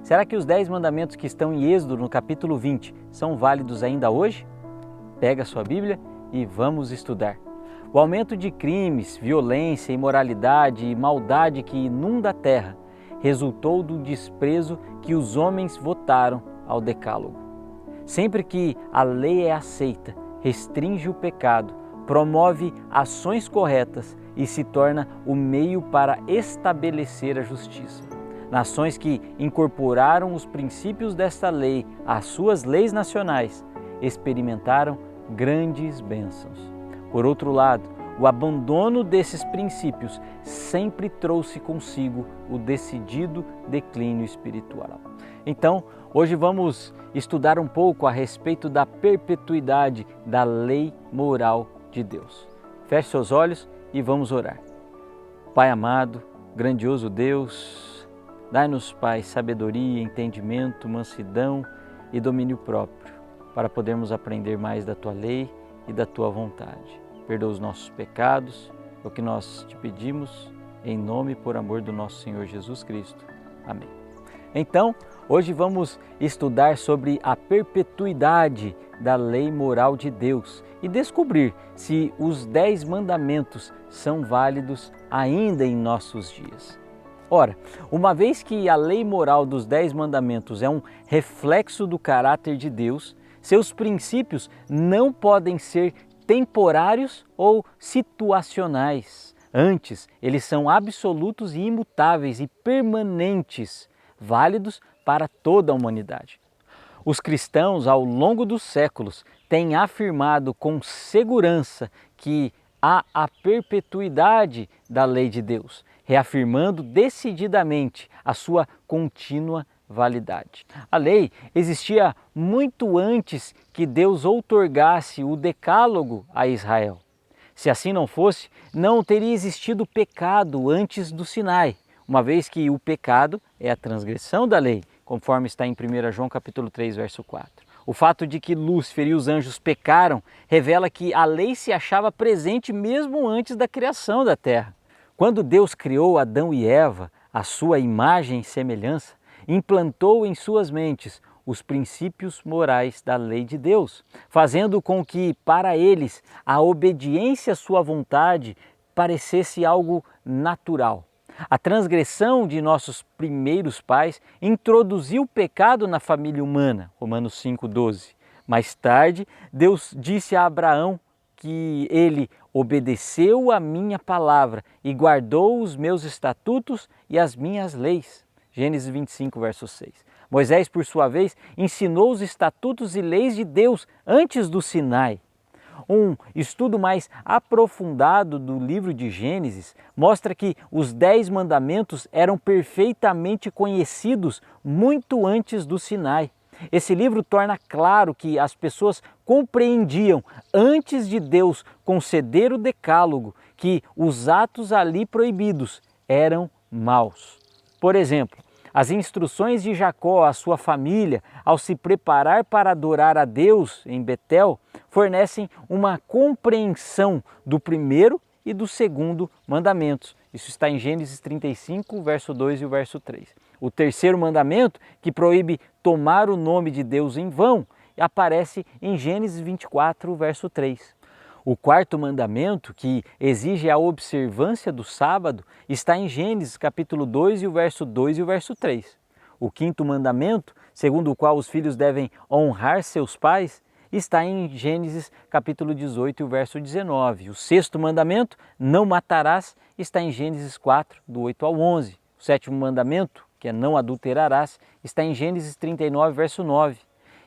Será que os 10 mandamentos que estão em Êxodo, no capítulo 20, são válidos ainda hoje? Pega a sua Bíblia e vamos estudar. O aumento de crimes, violência, imoralidade e maldade que inunda a terra resultou do desprezo que os homens votaram ao Decálogo. Sempre que a lei é aceita, restringe o pecado, promove ações corretas e se torna o meio para estabelecer a justiça. Nações que incorporaram os princípios desta lei às suas leis nacionais experimentaram grandes bênçãos. Por outro lado, o abandono desses princípios sempre trouxe consigo o decidido declínio espiritual. Então, hoje vamos estudar um pouco a respeito da perpetuidade da lei moral de Deus. Feche seus olhos e vamos orar. Pai amado, grandioso Deus, dai-nos, Pai, sabedoria, entendimento, mansidão e domínio próprio para podermos aprender mais da Tua lei e da Tua vontade. Perdoa os nossos pecados, é o que nós te pedimos, em nome e por amor do nosso Senhor Jesus Cristo. Amém. Então, hoje vamos estudar sobre a perpetuidade da lei moral de Deus e descobrir se os 10 mandamentos são válidos ainda em nossos dias. Ora, uma vez que a lei moral dos 10 mandamentos é um reflexo do caráter de Deus, seus princípios não podem ser temporários ou situacionais. Antes, eles são absolutos e imutáveis e permanentes, válidos para toda a humanidade. Os cristãos, ao longo dos séculos, têm afirmado com segurança que há a perpetuidade da lei de Deus, reafirmando decididamente a sua contínua validade. A lei existia muito antes que Deus outorgasse o Decálogo a Israel. Se assim não fosse, não teria existido pecado antes do Sinai, uma vez que o pecado é a transgressão da lei, conforme está em 1 João capítulo 3, verso 4. O fato de que Lúcifer e os anjos pecaram revela que a lei se achava presente mesmo antes da criação da terra. Quando Deus criou Adão e Eva, à sua imagem e semelhança, implantou em suas mentes os princípios morais da lei de Deus, fazendo com que, para eles, a obediência à sua vontade parecesse algo natural. A transgressão de nossos primeiros pais introduziu o pecado na família humana, Romanos 5,12. Mais tarde, Deus disse a Abraão que ele obedeceu a minha palavra e guardou os meus estatutos e as minhas leis. Gênesis 25, verso 6. Moisés, por sua vez, ensinou os estatutos e leis de Deus antes do Sinai. Um estudo mais aprofundado do livro de Gênesis mostra que os 10 mandamentos eram perfeitamente conhecidos muito antes do Sinai. Esse livro torna claro que as pessoas compreendiam, antes de Deus conceder o Decálogo, que os atos ali proibidos eram maus. Por exemplo, as instruções de Jacó à sua família ao se preparar para adorar a Deus em Betel fornecem uma compreensão do primeiro e do segundo mandamentos. Isso está em Gênesis 35, verso 2 e o verso 3. O terceiro mandamento, que proíbe tomar o nome de Deus em vão, aparece em Gênesis 24, verso 3. O quarto mandamento, que exige a observância do sábado, está em Gênesis capítulo 2 e o verso 2 e o verso 3. O quinto mandamento, segundo o qual os filhos devem honrar seus pais, está em Gênesis capítulo 18 e o verso 19. O sexto mandamento, não matarás, está em Gênesis 4, do 8 ao 11. O sétimo mandamento, que é não adulterarás, está em Gênesis 39, verso 9.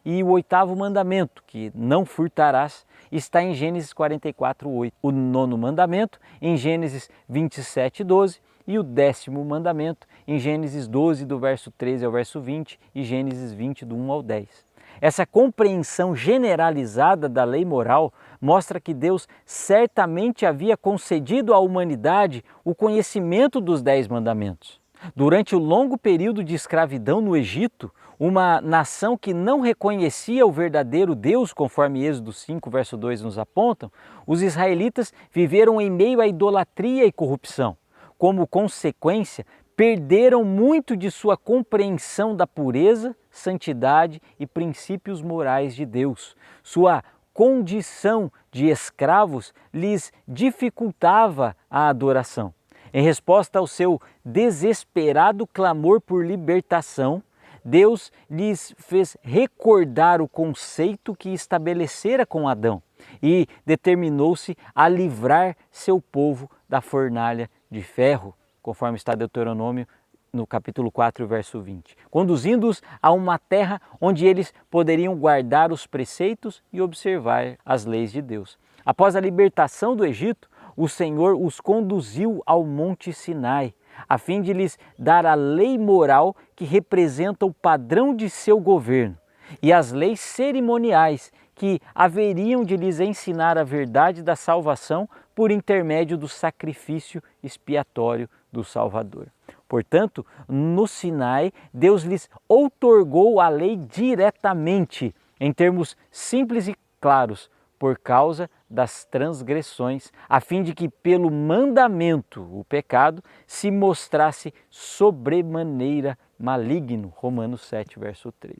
E o oitavo mandamento, que não furtarás, está em Gênesis 44, 8. O nono mandamento, em Gênesis 27, 12. E o 10º mandamento, em Gênesis 12, do verso 13 ao verso 20, e Gênesis 20, do 1 ao 10. Essa compreensão generalizada da lei moral mostra que Deus certamente havia concedido à humanidade o conhecimento dos 10 mandamentos. Durante o longo período de escravidão no Egito, uma nação que não reconhecia o verdadeiro Deus, conforme Êxodo 5, verso 2 nos apontam, os israelitas viveram em meio à idolatria e corrupção. Como consequência, perderam muito de sua compreensão da pureza, santidade e princípios morais de Deus. Sua condição de escravos lhes dificultava a adoração. Em resposta ao seu desesperado clamor por libertação, Deus lhes fez recordar o conceito que estabelecera com Adão e determinou-se a livrar seu povo da fornalha de ferro, conforme está Deuteronômio no capítulo 4, verso 20, conduzindo-os a uma terra onde eles poderiam guardar os preceitos e observar as leis de Deus. Após a libertação do Egito, o Senhor os conduziu ao Monte Sinai, a fim de lhes dar a lei moral que representa o padrão de seu governo e as leis cerimoniais que haveriam de lhes ensinar a verdade da salvação por intermédio do sacrifício expiatório do Salvador. Portanto, no Sinai, Deus lhes outorgou a lei diretamente, em termos simples e claros, por causa das transgressões, a fim de que pelo mandamento, o pecado, se mostrasse sobremaneira maligno. Romanos 7, verso 13.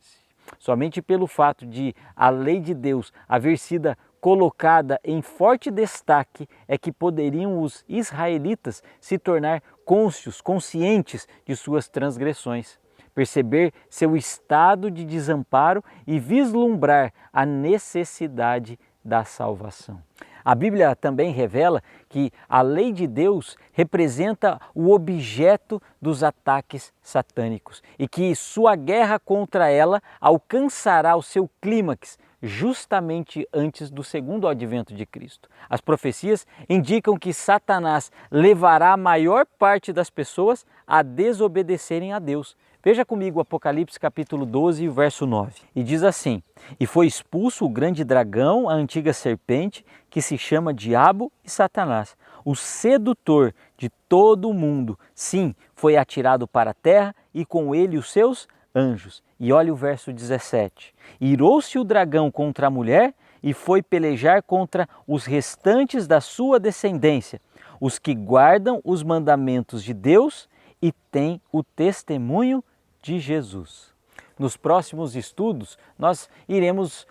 Somente pelo fato de a lei de Deus haver sido colocada em forte destaque é que poderiam os israelitas se tornar conscientes de suas transgressões, perceber seu estado de desamparo e vislumbrar a necessidade da salvação. A Bíblia também revela que a lei de Deus representa o objeto dos ataques satânicos e que sua guerra contra ela alcançará o seu clímax justamente antes do segundo advento de Cristo. As profecias indicam que Satanás levará a maior parte das pessoas a desobedecerem a Deus. Veja comigo Apocalipse capítulo 12, verso 9. E diz assim: "E foi expulso o grande dragão, a antiga serpente, que se chama Diabo e Satanás, o sedutor de todo o mundo. Sim, foi atirado para a terra e com ele os seus anjos." E olha o verso 17. "Irou-se o dragão contra a mulher e foi pelejar contra os restantes da sua descendência, os que guardam os mandamentos de Deus e têm o testemunho de Jesus." Nos próximos estudos, nós iremos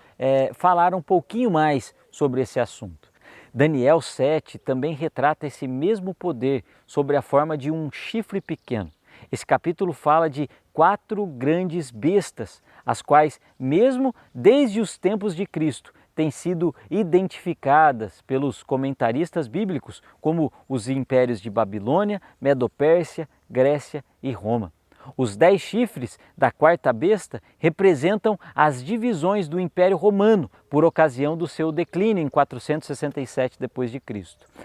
falar um pouquinho mais sobre esse assunto. Daniel 7 também retrata esse mesmo poder sob a forma de um chifre pequeno. Esse capítulo fala de 4 grandes bestas, as quais, mesmo desde os tempos de Cristo, têm sido identificadas pelos comentaristas bíblicos como os impérios de Babilônia, Medopérsia, Grécia e Roma. Os 10 chifres da 4ª besta representam as divisões do Império Romano por ocasião do seu declínio em 467 d.C.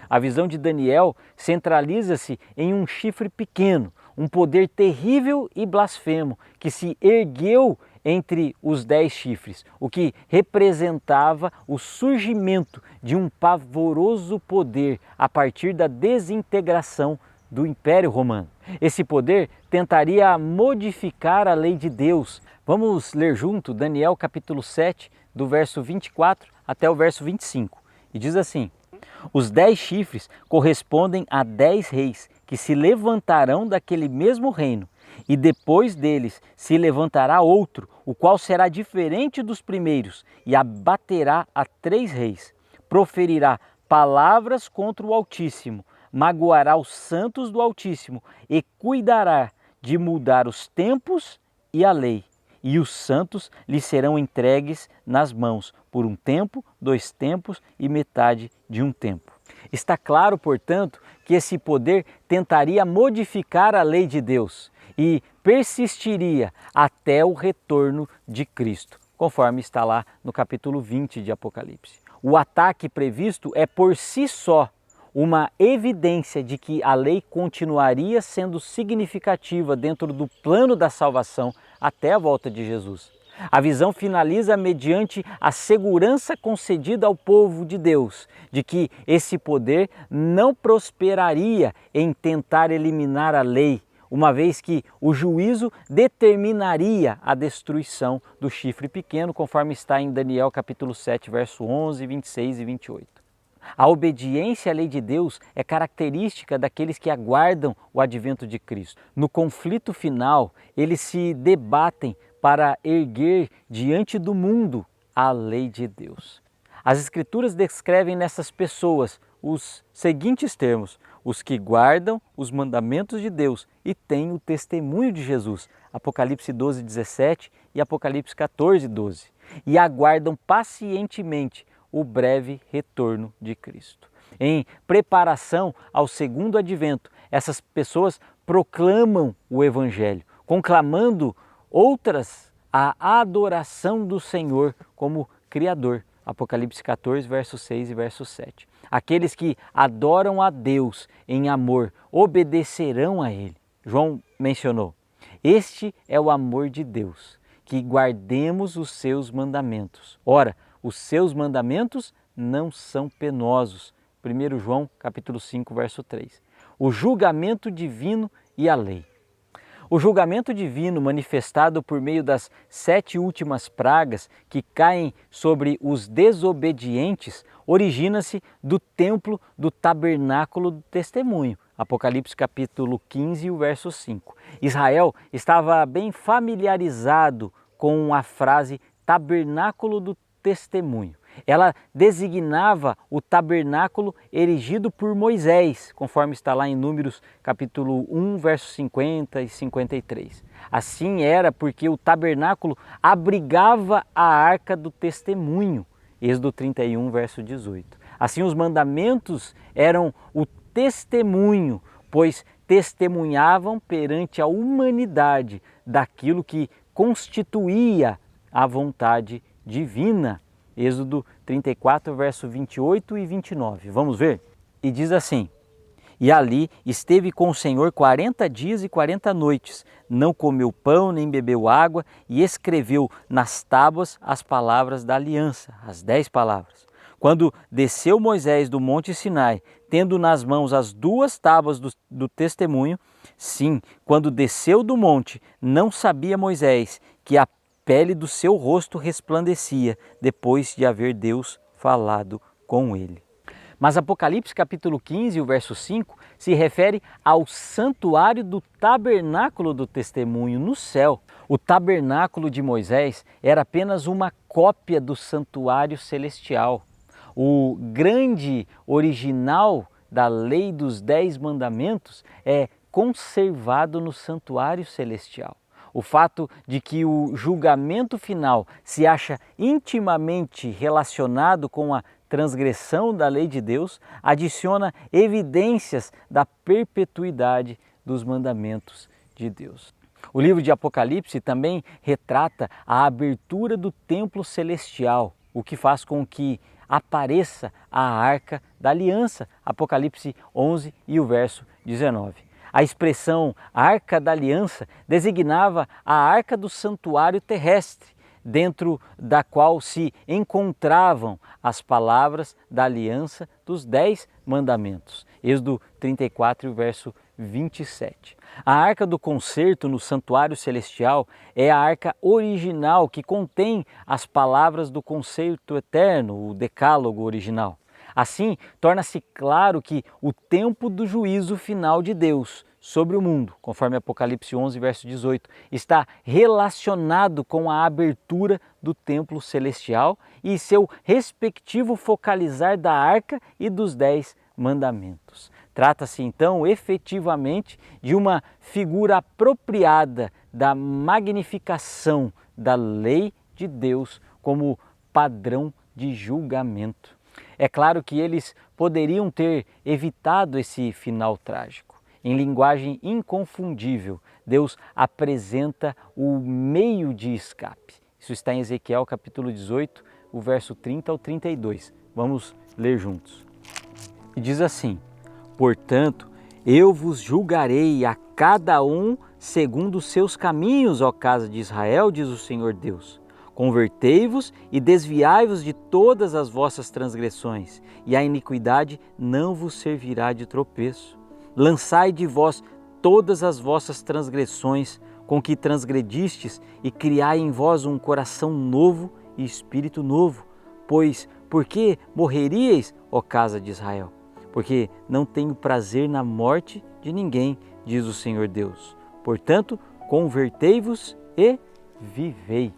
A visão de Daniel centraliza-se em um chifre pequeno, um poder terrível e blasfemo que se ergueu entre os 10 chifres, o que representava o surgimento de um pavoroso poder a partir da desintegração do Império Romano. Esse poder tentaria modificar a lei de Deus. Vamos ler junto Daniel capítulo 7, do verso 24 até o verso 25. E diz assim: "Os 10 chifres correspondem a 10 reis que se levantarão daquele mesmo reino, e depois deles se levantará outro, o qual será diferente dos primeiros, e abaterá a 3 reis. Proferirá palavras contra o Altíssimo, magoará os santos do Altíssimo e cuidará de mudar os tempos e a lei. E os santos lhe serão entregues nas mãos por um tempo, 2 tempos e metade de um tempo." Está claro, portanto, que esse poder tentaria modificar a lei de Deus e persistiria até o retorno de Cristo, conforme está lá no capítulo 20 de Apocalipse. O ataque previsto é por si só uma evidência de que a lei continuaria sendo significativa dentro do plano da salvação até a volta de Jesus. A visão finaliza mediante a segurança concedida ao povo de Deus de que esse poder não prosperaria em tentar eliminar a lei, uma vez que o juízo determinaria a destruição do chifre pequeno, conforme está em Daniel capítulo 7, verso 11, 26 e 28. A obediência à lei de Deus é característica daqueles que aguardam o advento de Cristo. No conflito final, eles se debatem para erguer diante do mundo a lei de Deus. As Escrituras descrevem nessas pessoas os seguintes termos: os que guardam os mandamentos de Deus e têm o testemunho de Jesus, Apocalipse 12:17 e Apocalipse 14:12, e aguardam pacientemente o breve retorno de Cristo. Em preparação ao segundo advento, essas pessoas proclamam o Evangelho, conclamando outras a adoração do Senhor como Criador. Apocalipse 14, verso 6 e verso 7. Aqueles que adoram a Deus em amor obedecerão a Ele. João mencionou: este é o amor de Deus, que guardemos os seus mandamentos. Ora, os seus mandamentos não são penosos. 1 João capítulo 5, verso 3. O julgamento divino e a lei. O julgamento divino manifestado por meio das 7 últimas pragas que caem sobre os desobedientes origina-se do templo do tabernáculo do testemunho. Apocalipse capítulo 15, o verso 5. Israel estava bem familiarizado com a frase tabernáculo do testemunho. Ela designava o tabernáculo erigido por Moisés, conforme está lá em Números capítulo 1, versos 50 e 53. Assim era porque o tabernáculo abrigava a arca do testemunho, Êxodo 31, verso 18. Assim os mandamentos eram o testemunho, pois testemunhavam perante a humanidade daquilo que constituía a vontade divina. Êxodo 34, verso 28 e 29. Vamos ver? E diz assim: e ali esteve com o Senhor 40 dias e 40 noites, não comeu pão nem bebeu água, e escreveu nas tábuas as palavras da aliança, as 10 palavras. Quando desceu Moisés do monte Sinai, tendo nas mãos as 2 tábuas do testemunho, sim, quando desceu do monte, não sabia Moisés que a pele do seu rosto resplandecia, depois de haver Deus falado com ele. Mas Apocalipse capítulo 15, o verso 5, se refere ao santuário do tabernáculo do testemunho no céu. O tabernáculo de Moisés era apenas uma cópia do santuário celestial. O grande original da lei dos 10 mandamentos é conservado no santuário celestial. O fato de que o julgamento final se acha intimamente relacionado com a transgressão da lei de Deus adiciona evidências da perpetuidade dos mandamentos de Deus. O livro de Apocalipse também retrata a abertura do templo celestial, o que faz com que apareça a arca da aliança, Apocalipse 11 e o verso 19. A expressão Arca da Aliança designava a arca do santuário terrestre, dentro da qual se encontravam as palavras da aliança dos 10 mandamentos. Êxodo 34, verso 27. A arca do concerto no santuário celestial é a arca original que contém as palavras do concerto eterno, o decálogo original. Assim, torna-se claro que o tempo do juízo final de Deus sobre o mundo, conforme Apocalipse 11, verso 18, está relacionado com a abertura do templo celestial e seu respectivo focalizar da arca e dos 10 mandamentos. Trata-se então efetivamente de uma figura apropriada da magnificação da lei de Deus como padrão de julgamento. É claro que eles poderiam ter evitado esse final trágico. Em linguagem inconfundível, Deus apresenta o meio de escape. Isso está em Ezequiel capítulo 18, o verso 30 ao 32. Vamos ler juntos. E diz assim: portanto, eu vos julgarei a cada um segundo os seus caminhos, ó casa de Israel, diz o Senhor Deus. Convertei-vos e desviai-vos de todas as vossas transgressões, e a iniquidade não vos servirá de tropeço. Lançai de vós todas as vossas transgressões com que transgredistes, e criai em vós um coração novo e espírito novo, pois Por que morreríeis, ó casa de Israel? Porque não tenho prazer na morte de ninguém, diz o Senhor Deus. Portanto, convertei-vos e vivei.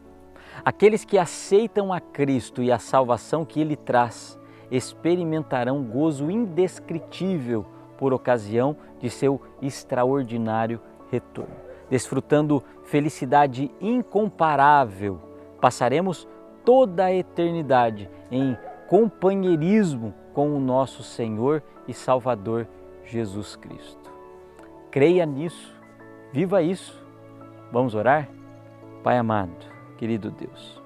Aqueles que aceitam a Cristo e a salvação que Ele traz, experimentarão gozo indescritível por ocasião de seu extraordinário retorno. Desfrutando felicidade incomparável, passaremos toda a eternidade em companheirismo com o nosso Senhor e Salvador Jesus Cristo. Creia nisso, viva isso. Vamos orar? Pai amado, querido Deus,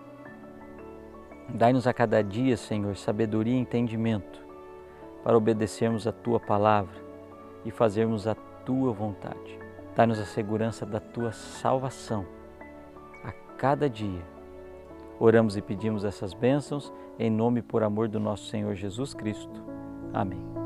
dai-nos a cada dia, Senhor, sabedoria e entendimento para obedecermos a Tua palavra e fazermos a Tua vontade. Dai-nos a segurança da Tua salvação a cada dia. Oramos e pedimos essas bênçãos em nome e por amor do nosso Senhor Jesus Cristo. Amém.